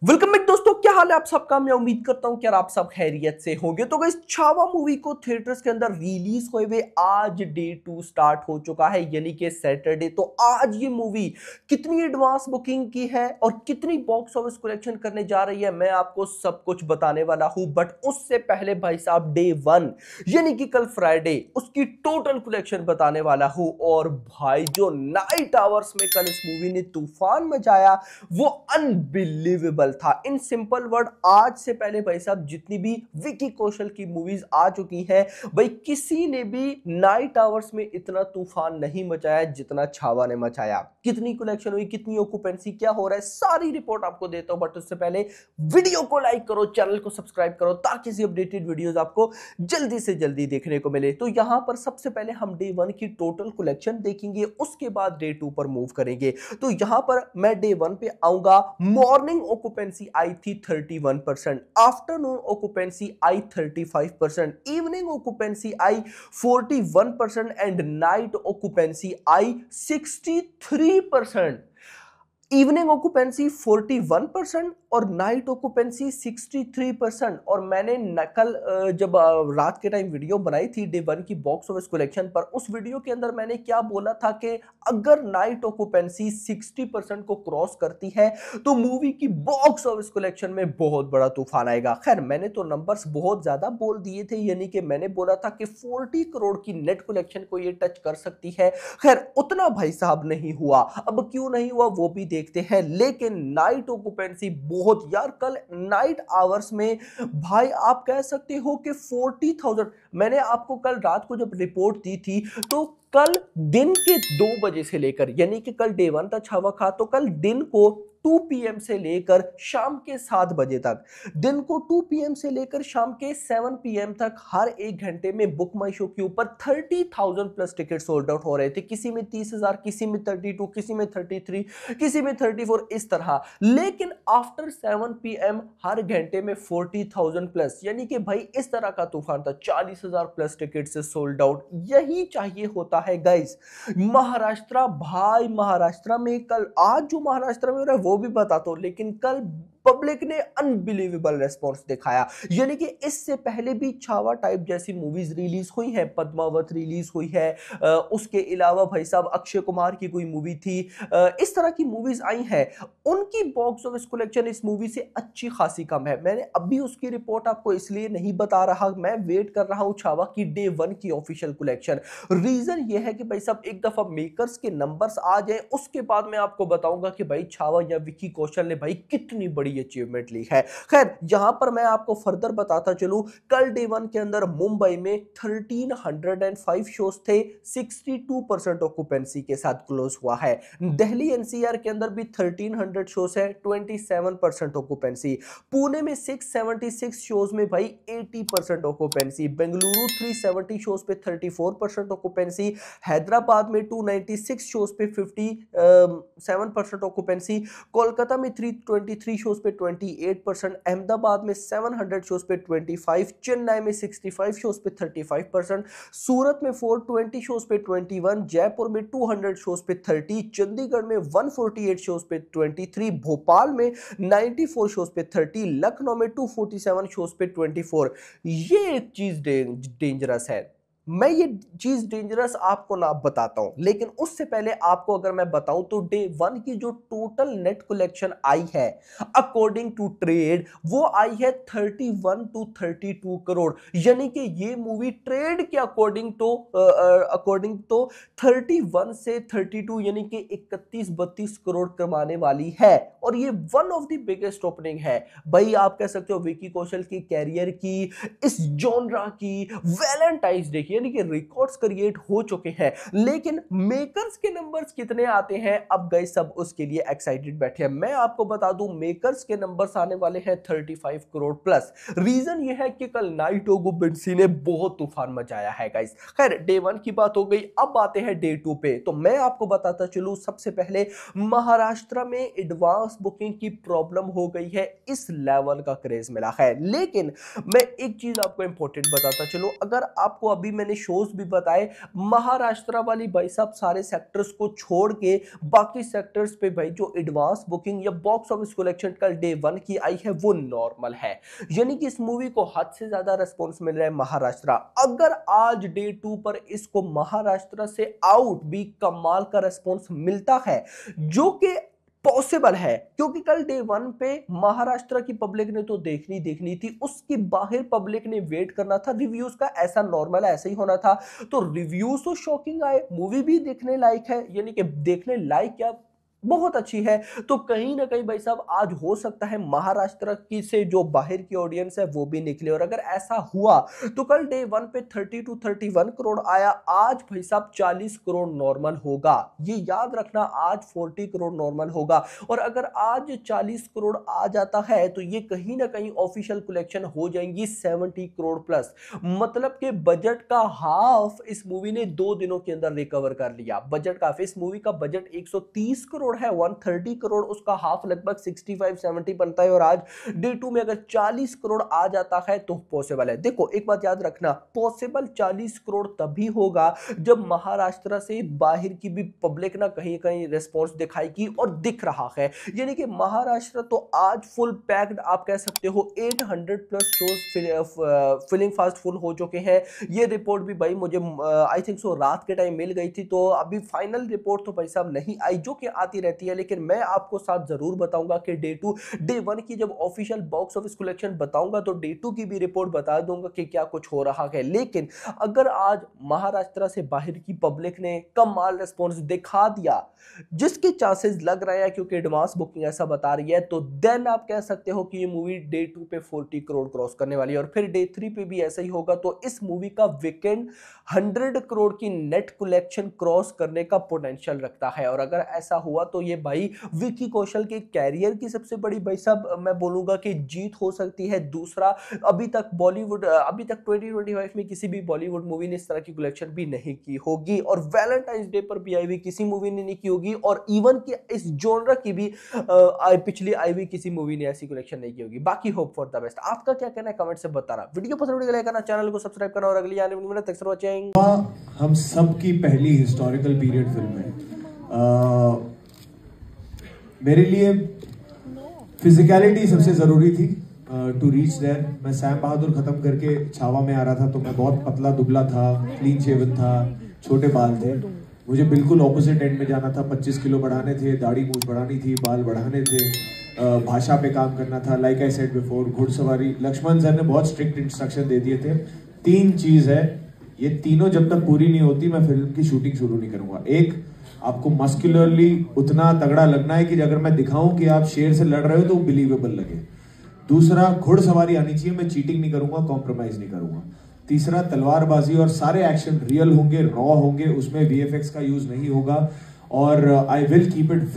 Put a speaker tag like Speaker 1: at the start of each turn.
Speaker 1: Welcome back दोस्तों, क्या हाल है आप सबका। मैं उम्मीद करता हूं कि यार आप सब खैरियत से होंगे। तो गाइस, छावा मूवी को थिएटर्स के अंदर रिलीज हुए हुए आज डे 2 स्टार्ट हो चुका है, यानी कि सैटरडे। तो आज ये मूवी कितनी एडवांस बुकिंग की है और कितनी बॉक्स ऑफिस कलेक्शन करने जा रही है, मैं आपको सब कुछ बताने वाला हूं। बट उससे पहले भाई साहब, डे 1 यानी कि कल फ्राइडे, उसकी टोटल कलेक्शन बताने वाला हूं। और भाई, जो नाइट आवर्स में कल इस मूवी ने तूफान मचाया वो अनबिलीवेबल था। इन सिंपल वर्ड, आज से पहले भाई साहब जितनी भी विकी कौशल की मूवीज आ चुकी हैं, भाई किसी ने भी नाइट आवर्स में इतना तूफान नहीं मचाया जितना छावा ने मचाया। कितनी कलेक्शन हुई, कितनी ऑक्यूपेंसी, क्या हो रहा है, सारी रिपोर्ट आपको देता हूं। बट उससे पहले वीडियो को लाइक करो, चैनल को सब्सक्राइब करो, ताकि ऐसी अपडेटेड वीडियोस आपको जल्दी से जल्दी देखने को मिले। तो यहां पर सबसे पहले हम डे 1 की टोटल कलेक्शन देखेंगे, उसके बाद डे 2 पर मूव करेंगे। तो यहां पर मैं डे 1 पे आऊंगा। मॉर्निंग ऑक्यूपेंसी आई थी 31%, afternoon occupancy I 35%, evening occupancy I 41% and night occupancy I 63%। Evening occupancy 41% और नाइट ऑक्यूपेंसी 63%। और मैंने कल जब रात के टाइम वीडियो बनाई थी डे 1 की बॉक्स ऑफिस कलेक्शन पर, उस वीडियो के अंदर मैंने क्या बोला था कि अगर नाइट ऑक्यूपेंसी 60% को क्रॉस करती है तो मूवी की बॉक्स ऑफिस कलेक्शन में बहुत बड़ा तूफान आएगा। खैर, मैंने तो नंबर्स बहुत ज्यादा बोल दिए थे, यानी कि मैंने बोला था कि 40 करोड़ की नेट कलेक्शन को ये टच कर सकती है। खैर, उतना भाई साहब नहीं हुआ। अब क्यों नहीं हुआ वो भी देखते हैं। लेकिन नाइट ऑक्यूपेंसी बहुत, यार कल नाइट आवर्स में भाई आप कह सकते हो कि 40,000। मैंने आपको कल रात को जब रिपोर्ट दी थी, तो कल दिन के 2 बजे से लेकर, यानी कि कल डे 1 था छावा खा, तो कल दिन को 2 पीएम से लेकर शाम के 7 बजे तक, दिन को 2 पीएम से लेकर शाम के 7 पीएम तक, हर एक घंटे में बुक माई शो के ऊपर 30,000 प्लस टिकट सोल्ड आउट हो रहे थे। किसी में 30,000, किसी में 32, किसी में 33, किसी में 34, इस तरह। लेकिन आफ्टर 7 पीएम हर घंटे में 40,000 प्लस, यानी कि भाई इस तरह का तूफान था। 40,000 प्लस टिकट से सोल्ड आउट, यही चाहिए होता है गाइस। महाराष्ट्र, भाई महाराष्ट्र में कल, आज जो महाराष्ट्र में हो रहा है वो भी बताता हूं, लेकिन कल पब्लिक ने अनबिलीवेबल रेस्पॉन्स दिखाया। यानी कि इससे पहले भी छावा टाइप जैसी मूवीज रिलीज हुई है, पद्मावत रिलीज हुई है, उसके अलावा भाई साहब अक्षय कुमार की कोई मूवी थी, इस तरह की मूवीज आई हैं। उनकी बॉक्स ऑफिस कलेक्शन इस मूवी से अच्छी खासी कम है। मैंने अभी उसकी रिपोर्ट आपको इसलिए नहीं बता रहा, मैं वेट कर रहा हूं छावा की डे 1 की ऑफिशियल कलेक्शन। रीजन ये है कि भाई साहब एक दफा मेकर्स के नंबर्स आ जाए, उसके बाद मैं आपको बताऊंगा कि भाई छावा या विकी कौशल ने भाई कितनी बड़ी अचीवमेंट ली है। खैर, यहां पर मैं आपको फर्दर बताता चलूं, कल डे 1 के अंदर मुंबई में 1305 शोज थे, 62% ऑक्यूपेंसी के साथ क्लोज हुआ है। दिल्ली एनसीआर के अंदर भी 1300 शोज है, 27% ऑक्यूपेंसी। पुणे में 676 शोज में भाई 80% ऑक्यूपेंसी। बेंगलुरु 370 शोज पे 34% ऑक्यूपेंसी। हैदराबाद में 296 शोज पे 57% ऑक्यूपेंसी। कोलकाता में 323 शोज पे 28%। अहमदाबाद में 700 शोज पे 25। चेन्नई में 65 शोज पे 35%। सूरत में 420 शोज पे 21। जयपुर में 200 शोज पे 30। चंडीगढ़ में 148 शोज पे 23। भोपाल में 94 शोज पे 30। लखनऊ में 247 शोज पे 24। ये एक चीज डेंजरस है। मैं ये चीज डेंजरस आपको ना बताता हूं, लेकिन उससे पहले आपको अगर मैं बताऊं तो डे 1 की जो टोटल नेट कलेक्शन आई है अकॉर्डिंग टू ट्रेड, वो आई है 31 टू 32 करोड़। यानी कि ये मूवी ट्रेड के अकॉर्डिंग तो 31 से 32 यानी कि 31-32 करोड़ कमाने वाली है। और ये one of the biggest opening है। भाई आप कह सकते हो विकी कौशल की कैरियर की, इस जॉनरा की, वैलेंटाइंस डे की, यानी कि रिकॉर्ड्स क्रिएट हो चुके हैं। लेकिन मेकर्स के नंबर्स कितने आते हैं, अब गए सब उसके लिए एक्साइटेड बैठे हैं। मैं आपको बता दूं, मेकर्स के नंबर्स आने वाले हैं 35 करोड़ प्लस। रीजन ये है कि कल नाइट ओगुबेंसी ने बहुत तूफान मचाया है गाइस। खैर, डे 1 की बात हो गई, अब आते हैं डे 2 पे। तो मैं आपको बताता चलूं, सबसे पहले महाराष्ट्र में एडवांस बुकिंग की प्रॉब्लम हो गई है, इस लेवल का क्रेज मिला है। लेकिन मैं एक चीज आपको इंपॉर्टेंट बताता चलूं, अगर आपको अभी मैं मैंने शोज भी बताए, महाराष्ट्र वाली भाई साहब सारे सेक्टर्स को छोड़ के बाकी सेक्टर्स पे भाई जो एडवांस बुकिंग या बॉक्स ऑफिस कलेक्शन कल डे 1 की आई है वो नॉर्मल है, यानी कि इस मूवी को हद से ज्यादा रेस्पॉन्स मिल रहा है महाराष्ट्र। अगर आज डे 2 पर इसको महाराष्ट्र से आउट भी कमाल का रेस्पॉन्स मिलता है, जो कि पॉसिबल है, क्योंकि कल डे 1 पे महाराष्ट्र की पब्लिक ने तो देखनी थी, उसके बाहर पब्लिक ने वेट करना था रिव्यूज का, ऐसा नॉर्मल है, ऐसा ही होना था। तो रिव्यूज तो शॉकिंग आए, मूवी भी देखने लायक है, यानी कि देखने लायक क्या बहुत अच्छी है। तो कहीं ना कहीं भाई साहब आज हो सकता है महाराष्ट्र की से जो बाहर की ऑडियंस है वो भी निकले, और अगर ऐसा हुआ तो कल डे 1 पे 30 to 31 करोड़ आया, आज भाई साहब 40 करोड़ नॉर्मल होगा, ये याद रखना, आज 40 करोड़ नॉर्मल होगा। और अगर आज 40 करोड़ आ जाता है तो ये कहीं ना कहीं ऑफिशियल कलेक्शन हो जाएंगी 70 करोड़ प्लस, मतलब कि बजट का हाफ इस मूवी ने 2 दिनों के अंदर रिकवर कर लिया। बजट का, इस मूवी का बजट 130 करोड़ है, 130 करोड़, उसका हाफ लगभग 65-70 बनता है, और आज डे 2 में अगर 40 करोड़ आ जाता है तो पॉसिबल है। देखो एक बात याद रखना, पॉसिबल 40 करोड़ तभी होगा जब महाराष्ट्र से बाहर की भी पब्लिक ना कहीं कहीं रिस्पॉन्स दिखाएगी, और दिख रहा है, यानी कि महाराष्ट्र तो आज फुल पैक्ड आप कह सकते हो, 800 plus shows filling fast full हो चुके हैं। ये रिपोर्ट भी भाई मुझे आई थिंक सो रात के टाइम मिल गई थी, तो अभी फाइनल रिपोर्ट तो भाई साहब नहीं आई, जो कि आती रहती है, लेकिन मैं आपको साथ जरूर बताऊंगा कि डे 1 की जब ऑफिशियल बॉक्स ऑफिस कलेक्शन बताऊंगा तो डे 2 की भी रिपोर्ट बता दूंगा कि क्या कुछ हो रहा है। लेकिन अगर आज महाराष्ट्र से बाहर की पब्लिक ने कमाल रिस्पॉन्स दिखा दिया, जिसके चांसेस लग रहे हैं क्योंकि एडवांस बुकिंग ऐसा बता रही है, तो देन आप कह सकते हो कि ये मूवी डे 2 पे 40 करोड़ क्रॉस करने वाली है, और फिर डे 3 पे भी ऐसा ही होगा। तो इस मूवी का वीकेंड 100 करोड़ की नेट कलेक्शन क्रॉस करने का पोटेंशियल रखता है, और अगर ऐसा हुआ तो ये भाई विकी कौशल के कैरियर की सबसे बड़ी भाई साहब मैं बोलूंगा कि जीत हो सकती है। दूसरा, अभी तक 2025 में किसी भी बॉलीवुड मूवी ने इस तरह की कलेक्शन भी नहीं की होगी, और वैलेंटाइंस डे पर भी आई हुई किसी मूवी ने नहीं की होगी, और इवन कि इस जॉनर की भी पिछली आई हुई किसी मूवी ने ऐसी कलेक्शन नहीं की होगी। बाकी होप फॉर द बेस्ट। आपका क्या कहना है कमेंट से बताना, वीडियो पसंद करना, चैनल को सब्सक्राइब करना, और अगली आने वाली तक वॉचिंग।
Speaker 2: हम सब की पहली हिस्टोरिकल पीरियड फिल्म है। मेरे लिए फिजिकलिटी सबसे ज़रूरी थी टू रीच देयर। मैं सैम बहादुर ख़त्म करके छावा में आ रहा था, तो मैं बहुत पतला दुबला था, क्लीन शेवन था, छोटे बाल थे। मुझे बिल्कुल ऑपोजिट एंड में जाना था, 25 किलो बढ़ाने थे, दाढ़ी मूछ बढ़ानी थी, बाल बढ़ाने थे, भाषा पे काम करना था। लाइक आई सेड बिफोर, घुड़सवारी, लक्ष्मण सर ने बहुत स्ट्रिक्ट इंस्ट्रक्शन दे दिए थे। 3 चीज़ है, ये तीनों जब तक पूरी नहीं होती मैं फिल्म की शूटिंग शुरू नहीं करूँगा। एक, आपको मस्कुलरली उतना तगड़ा लगना है कि अगर मैं दिखाऊं कि आप शेर से लड़ रहे हो तो बिलीवेबल लगे। दूसरा, घुड़सवारी आनी चाहिए, मैं चीटिंग नहीं करूंगा, कॉम्प्रोमाइज नहीं करूंगा। तीसरा, तलवारबाजी और सारे एक्शन रियल होंगे, रॉ होंगे, उसमें वीएफएक्स का यूज नहीं होगा, और आई विल कीप इट